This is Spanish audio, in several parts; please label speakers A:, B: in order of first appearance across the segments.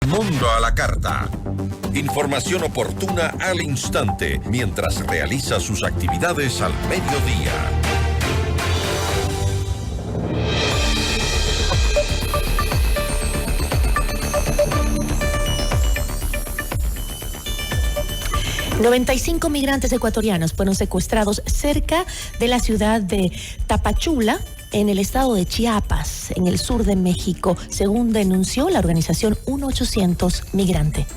A: Mundo a la Carta. Información oportuna al instante mientras realiza sus actividades al mediodía.
B: $95 migrantes ecuatorianos fueron secuestrados cerca de la ciudad de Tapachula, en el estado de Chiapas, en el sur de México, según denunció la organización 1-800 Migrante.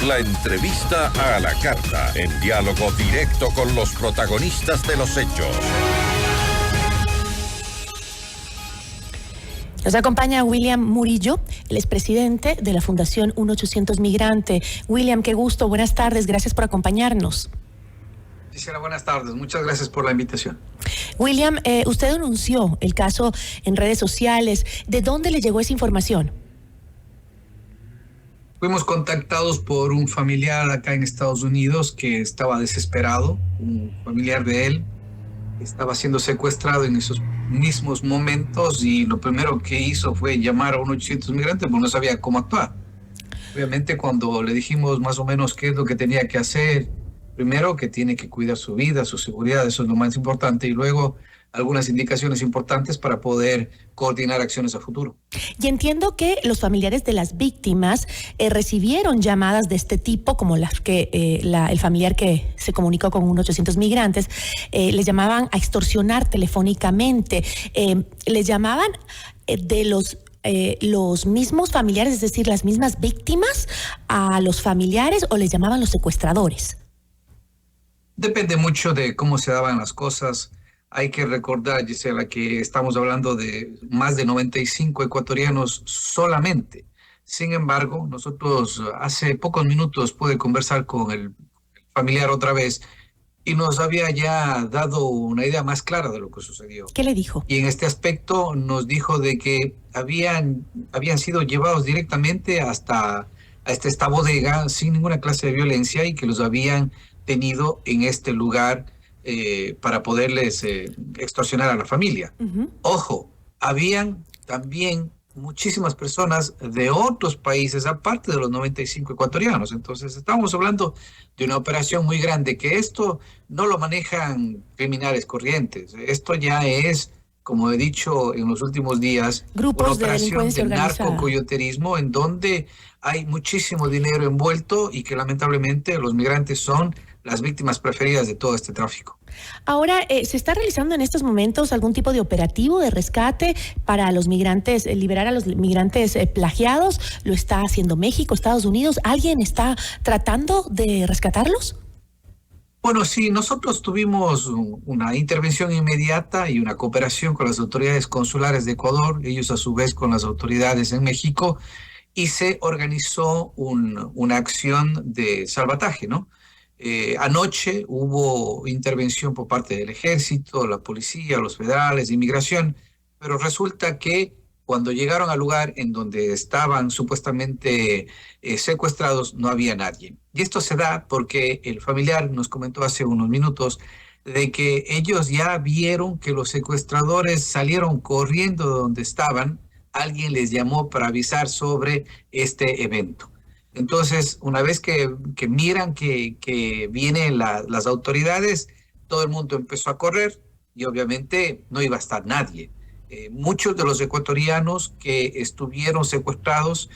A: La entrevista a la carta, en diálogo directo con los protagonistas de los hechos.
B: Nos acompaña William Murillo, el expresidente de la Fundación 1-800 Migrante. William, qué gusto, buenas tardes, gracias por acompañarnos.
C: Gisela, buenas tardes, muchas gracias por la invitación.
B: William, usted denunció el caso en redes sociales. ¿De dónde le llegó esa información?
C: Fuimos contactados por un familiar acá en Estados Unidos que estaba desesperado, un familiar de él estaba siendo secuestrado en esos mismos momentos y lo primero que hizo fue llamar a 1-800 Migrantes porque no sabía cómo actuar. Obviamente cuando le dijimos más o menos qué es lo que tenía que hacer, primero que tiene que cuidar su vida, su seguridad, eso es lo más importante, y luego algunas indicaciones importantes para poder coordinar acciones a futuro.
B: Y entiendo que los familiares de las víctimas recibieron llamadas de este tipo, como las que el familiar que se comunicó con 1-800 Migrantes, les llamaban a extorsionar telefónicamente, les llamaban de los mismos familiares, es decir, las mismas víctimas a los familiares, o les llamaban los secuestradores.
C: Depende mucho de cómo se daban las cosas. Hay que recordar, Gisela, que estamos hablando de más de 95 ecuatorianos solamente. Sin embargo, nosotros hace pocos minutos pude conversar con el familiar otra vez y nos había ya dado una idea más clara de lo que sucedió.
B: ¿Qué le dijo?
C: Y en este aspecto nos dijo de que habían sido llevados directamente hasta esta bodega sin ninguna clase de violencia y que los habían tenido en este lugar para poderles extorsionar a la familia. Uh-huh. Ojo, habían también muchísimas personas de otros países, aparte de los 95 ecuatorianos. Entonces, estamos hablando de una operación muy grande, que esto no lo manejan criminales corrientes. Esto ya es, como he dicho en los últimos días,
B: grupos
C: una operación de
B: organizada,
C: narcocoyoterismo, en donde hay muchísimo dinero envuelto y que lamentablemente los migrantes son las víctimas preferidas de todo este tráfico.
B: Ahora, ¿se está realizando en estos momentos algún tipo de operativo de rescate para los migrantes, liberar a los migrantes plagiados? ¿Lo está haciendo México, Estados Unidos? ¿Alguien está tratando de rescatarlos?
C: Bueno, sí, nosotros tuvimos una intervención inmediata y una cooperación con las autoridades consulares de Ecuador, ellos a su vez con las autoridades en México, y se organizó una acción de salvataje, ¿no? Anoche hubo intervención por parte del ejército, la policía, los federales, inmigración, pero resulta que cuando llegaron al lugar en donde estaban supuestamente secuestrados, no había nadie. Y esto se da porque el familiar nos comentó hace unos minutos de que ellos ya vieron que los secuestradores salieron corriendo de donde estaban. Alguien les llamó para avisar sobre este evento. Entonces, una vez que miran que vienen las autoridades, todo el mundo empezó a correr y obviamente no iba a estar nadie. Muchos de los ecuatorianos que estuvieron secuestrados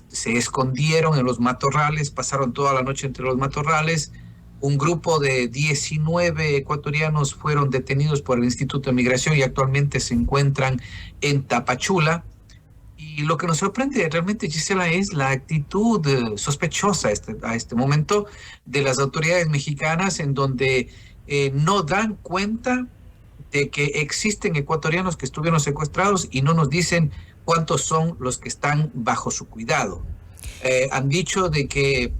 C: se escondieron en los matorrales, pasaron toda la noche entre los matorrales. Un grupo de 19 ecuatorianos fueron detenidos por el Instituto de Migración y actualmente se encuentran en Tapachula. Y lo que nos sorprende realmente, Gisela, es la actitud sospechosa a este momento de las autoridades mexicanas, en donde no dan cuenta de que existen ecuatorianos que estuvieron secuestrados y no nos dicen cuántos son los que están bajo su cuidado. Han dicho de que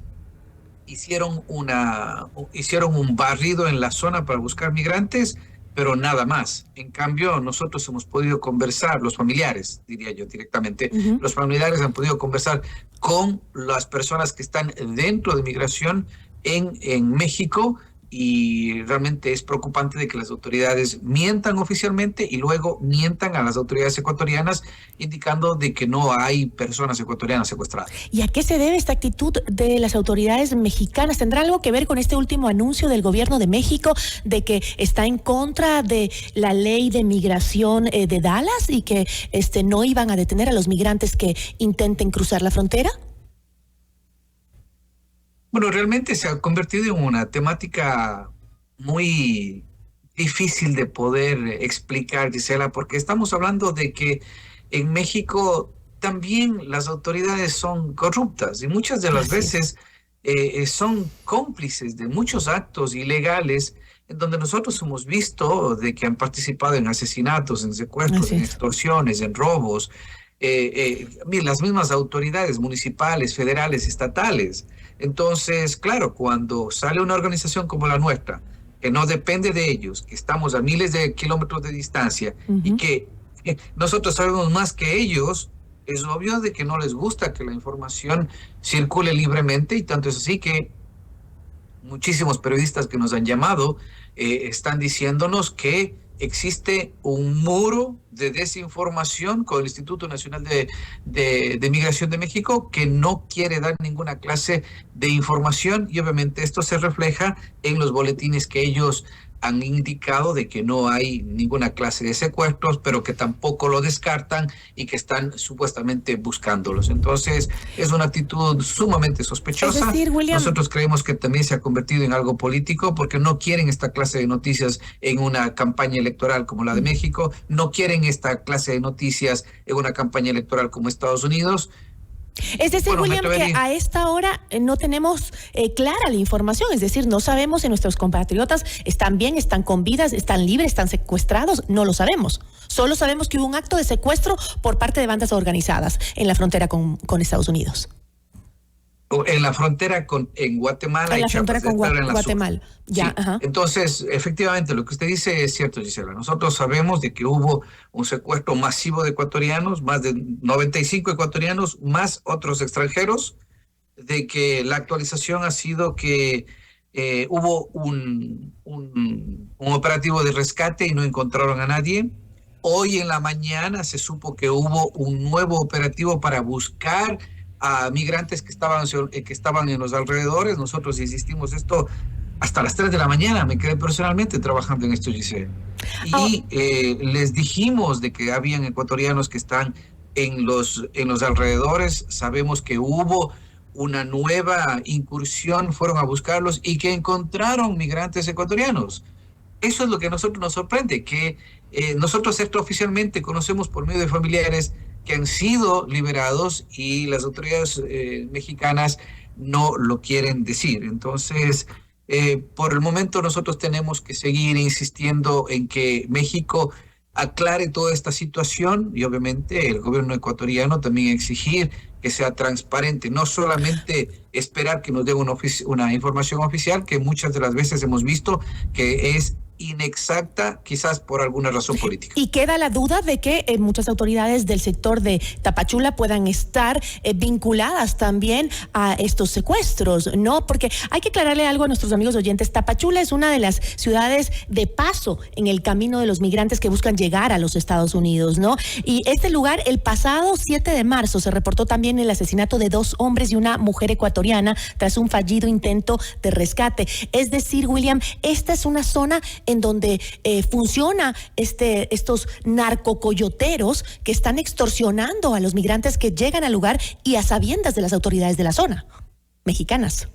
C: hicieron un barrido en la zona para buscar migrantes, pero nada más. En cambio, nosotros hemos podido conversar, los familiares, diría yo directamente, los familiares han podido conversar con las personas que están dentro de migración en México, y realmente es preocupante de que las autoridades mientan oficialmente y luego mientan a las autoridades ecuatorianas indicando de que no hay personas ecuatorianas secuestradas.
B: ¿Y a qué se debe esta actitud de las autoridades mexicanas? ¿Tendrá algo que ver con este último anuncio del gobierno de México de que está en contra de la ley de migración de Dallas y que no iban a detener a los migrantes que intenten cruzar la frontera?
C: Bueno, realmente se ha convertido en una temática muy difícil de poder explicar, Gisela, porque estamos hablando de que en México también las autoridades son corruptas y muchas de las veces son cómplices de muchos actos ilegales en donde nosotros hemos visto de que han participado en asesinatos, en secuestros, en extorsiones, en robos, las mismas autoridades municipales, federales, estatales. Entonces, claro, cuando sale una organización como la nuestra, que no depende de ellos, que estamos a miles de kilómetros de distancia y que nosotros sabemos más que ellos, es obvio de que no les gusta que la información circule libremente, y tanto es así que muchísimos periodistas que nos han llamado están diciéndonos que existe un muro de desinformación con el Instituto Nacional de Migración de México que no quiere dar ninguna clase de información, y obviamente esto se refleja en los boletines que ellos han indicado de que no hay ninguna clase de secuestros, pero que tampoco lo descartan y que están supuestamente buscándolos. Entonces, es una actitud sumamente sospechosa.
B: Es decir, William,
C: nosotros creemos que también se ha convertido en algo político porque no quieren esta clase de noticias en una campaña electoral como la de México, no quieren esta clase de noticias en una campaña electoral como Estados Unidos.
B: Es decir, William, que a esta hora no tenemos clara la información, es decir, no sabemos si nuestros compatriotas están bien, están con vidas, están libres, están secuestrados, no lo sabemos. Solo sabemos que hubo un acto de secuestro por parte de bandas organizadas en la frontera con Estados Unidos.
C: En la frontera en Guatemala.
B: En la frontera con Guatemala. Ya,
C: sí.
B: Ajá.
C: Entonces, efectivamente, lo que usted dice es cierto, Gisela. Nosotros sabemos de que hubo un secuestro masivo de ecuatorianos, más de 95 ecuatorianos, más otros extranjeros, de que la actualización ha sido que hubo un operativo de rescate y no encontraron a nadie. Hoy en la mañana se supo que hubo un nuevo operativo para buscar a migrantes que estaban en los alrededores. Nosotros insistimos esto hasta las 3 de la mañana. Me quedé personalmente trabajando en esto, Giselle. Y les dijimos de que habían ecuatorianos que están en los alrededores. Sabemos que hubo una nueva incursión, fueron a buscarlos y que encontraron migrantes ecuatorianos. Eso es lo que a nosotros nos sorprende, que nosotros extraoficialmente conocemos por medio de familiares que han sido liberados y las autoridades mexicanas no lo quieren decir. Entonces, por el momento nosotros tenemos que seguir insistiendo en que México aclare toda esta situación y obviamente el gobierno ecuatoriano también exigir que sea transparente, no solamente esperar que nos dé una información oficial que muchas de las veces hemos visto que es inexacta, quizás por alguna razón política.
B: Y queda la duda de que muchas autoridades del sector de Tapachula puedan estar vinculadas también a estos secuestros, ¿no? Porque hay que aclararle algo a nuestros amigos oyentes. Tapachula es una de las ciudades de paso en el camino de los migrantes que buscan llegar a los Estados Unidos, ¿no? Y este lugar, el pasado 7 de marzo, se reportó también el asesinato de 2 hombres y una mujer ecuatoriana tras un fallido intento de rescate. Es decir, William, esta es una zona en donde funciona estos narcocoyoteros que están extorsionando a los migrantes que llegan al lugar y a sabiendas de las autoridades de la zona mexicanas.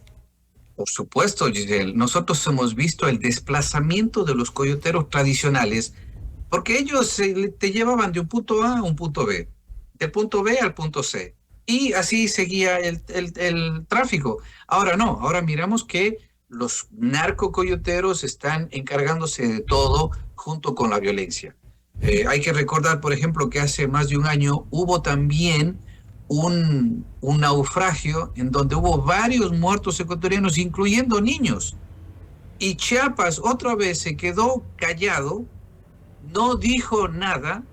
C: Por supuesto, Giselle. Nosotros hemos visto el desplazamiento de los coyoteros tradicionales porque ellos te llevaban de un punto A a un punto B, del punto B al punto C, y así seguía el tráfico. Ahora no, ahora miramos que los narcocoyoteros están encargándose de todo junto con la violencia. Hay que recordar, por ejemplo, que hace más de un año hubo también un naufragio en donde hubo varios muertos ecuatorianos, incluyendo niños. Y Chiapas otra vez se quedó callado, no dijo nada,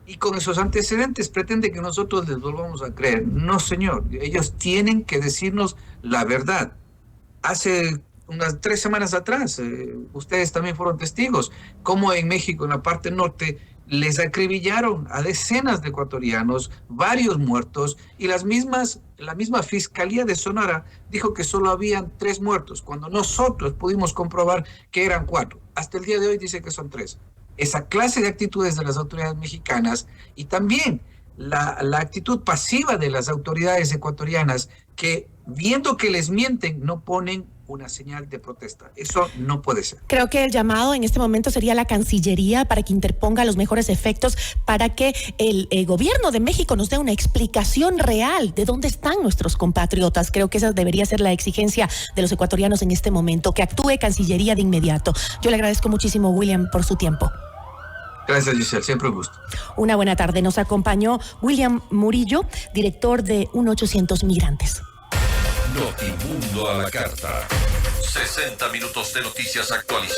C: y con esos antecedentes pretende que nosotros les volvamos a creer. No, señor, ellos tienen que decirnos la verdad. Hace unas 3 semanas atrás, ustedes también fueron testigos, cómo en México, en la parte norte, les acribillaron a decenas de ecuatorianos, varios muertos, y la misma Fiscalía de Sonora dijo que solo habían 3 muertos, cuando nosotros pudimos comprobar que eran 4. Hasta el día de hoy dice que son 3. Esa clase de actitudes de las autoridades mexicanas y también la actitud pasiva de las autoridades ecuatorianas que, viendo que les mienten, no ponen una señal de protesta. Eso no puede ser.
B: Creo que el llamado en este momento sería la Cancillería para que interponga los mejores efectos para que el gobierno de México nos dé una explicación real de dónde están nuestros compatriotas. Creo que esa debería ser la exigencia de los ecuatorianos en este momento, que actúe Cancillería de inmediato. Yo le agradezco muchísimo, William, por su tiempo.
C: Gracias, Giselle. Siempre un gusto.
B: Una buena tarde. Nos acompañó William Murillo, director de 1-800 Migrantes.
A: Notimundo a la carta. 60 minutos de noticias actualizadas.